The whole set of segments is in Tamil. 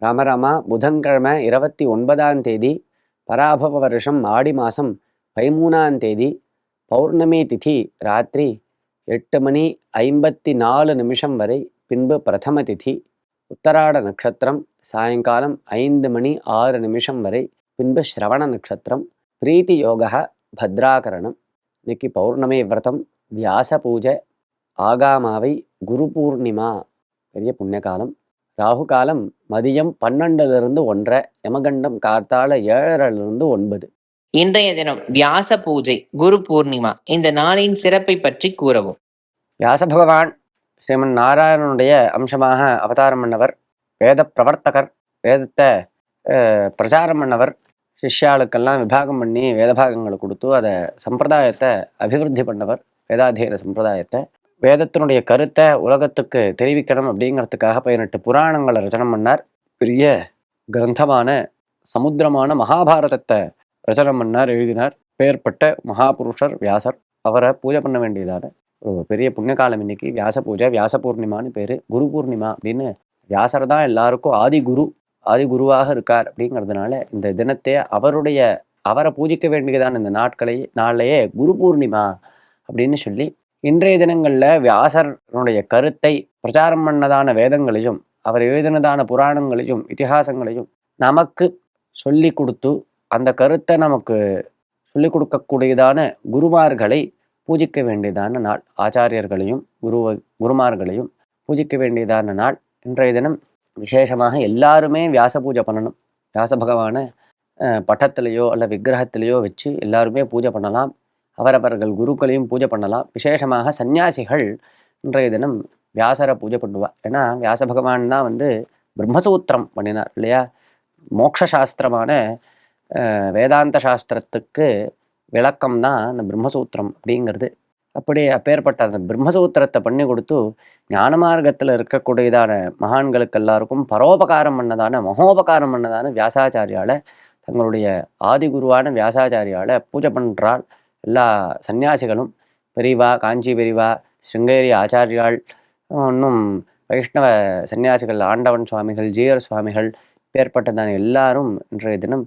ராமராமா புதன்கிழமை 29ஆம் தேதி பராபவ வருஷம் ஆடி மாதம் 13ஆம் தேதி பௌர்ணமி திதி ராத்திரி 8:54 வரை, பின்பு பிரதம திதி உத்தராட நட்சத்திரம் சாயங்காலம் 5:06 வரை, பின்பு ஸ்ரவண நட்சத்திரம். பிரீத்தி யோக பத்ராகரணம். இன்னைக்கு பௌர்ணமி விரதம், வியாச பூஜை, ஆகாமாவை, குரு பூர்ணிமா, பெரிய புண்ணியகாலம். ராகு காலம் மதியம் 12லிருந்து 1:30, யமகண்டம் கார்த்தால 7:30லிருந்து 9. இன்றைய தினம் வியாச பூஜை, குரு பூர்ணிமா. இந்த நாளின் சிறப்பை பற்றி கூறவும். வியாச பகவான் ஸ்ரீமன் நாராயணனுடைய அம்சமாக அவதாரம் பண்ணவர், வேத பிரவர்த்தகர், வேதத்தை பிரச்சாரம் பண்ணவர், சிஷ்யாளுக்கெல்லாம் விபாகம் பண்ணி வேதபாகங்களை கொடுத்து அதை சம்பிரதாயத்தை அபிவிருத்தி பண்ணவர், வேதாத்தியன சம்பிரதாயத்தை. வேதத்தினுடைய கருத்தை உலகத்துக்கு தெரிவிக்கணும் அப்படிங்கிறதுக்காக 18 புராணங்களை ரச்சனை பண்ணார். பெரிய கிரந்தமான சமுத்திரமான மகாபாரதத்தை ரச்சனை பண்ணார், எழுதினார். பெயர்பட்ட மகாபுருஷர் வியாசர். அவரை பூஜை பண்ண வேண்டியதான ஒரு பெரிய புண்ணியகாலம் இன்னைக்கு. வியாச பூஜை, வியாச பூர்ணிமான்னு பேரு. குரு பூர்ணிமா அப்படின்னு வியாசர் தான் எல்லாருக்கும் ஆதி குருவாக இருக்கார். அப்படிங்கிறதுனால இந்த தினத்தை அவரை பூஜிக்க வேண்டியதான இந்த நாளையே குரு பூர்ணிமா அப்படின்னு சொல்லி, இன்றைய தினங்களில் வியாசருடைய கருத்தை பிரச்சாரம் பண்ணதான வேதங்களையும் அவர் எழுதினதான புராணங்களையும் இதிகாசங்களையும் நமக்கு சொல்லி கொடுத்து, அந்த கருத்தை நமக்கு சொல்லிக் கொடுக்கக்கூடியதான குருமார்களை பூஜிக்க வேண்டியதான நாள். ஆச்சாரியர்களையும் குருமார்களையும் பூஜிக்க வேண்டியதான நாள். இன்றைய தினம் விசேஷமாக எல்லாருமே வியாச பூஜை பண்ணணும். வியாச பகவான பட்டத்திலேயோ அல்ல விக்கிரகத்திலேயோ வச்சு எல்லாருமே பூஜை பண்ணலாம். அவரவர்கள் குருக்களையும் பூஜை பண்ணலாம். விசேஷமாக சன்னியாசிகள் இன்றைய தினம் வியாசரை பூஜை பண்ணுவார். ஏன்னா வியாச பகவான் தான் பிரம்மசூத்திரம் பண்ணினார் இல்லையா? மோட்சசாஸ்திரமான வேதாந்த சாஸ்திரத்துக்கு விளக்கம் தான் அந்த பிரம்மசூத்திரம் அப்படிங்கிறது. அப்பேற்பட்ட அந்த பிரம்மசூத்திரத்தை பண்ணி கொடுத்து ஞான மார்க்கத்தில் இருக்கக்கூடியதான மகான்களுக்கு எல்லாருக்கும் பரோபகாரம் மகோபகாரம் பண்ணதான வியாசாச்சாரியால, தங்களுடைய ஆதிகுருவான வியாசாச்சாரியால பூஜை பண்ணுறாள் எல்லா சன்னியாசிகளும். பெரியவா, காஞ்சி பெரியவா, சிருங்கேரி ஆச்சாரியால், இன்னும் வைஷ்ணவ சன்னியாசிகள், ஆண்டவன் சுவாமிகள், ஜீயர் சுவாமிகள், பேர்பட்டதான எல்லாரும் இன்றைய தினம்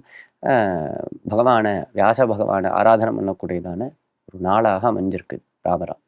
வியாச பகவானை ஆராதனை பண்ணக்கூடியதான ஒரு நாளாக அமைஞ்சிருக்கு. ராமராம்.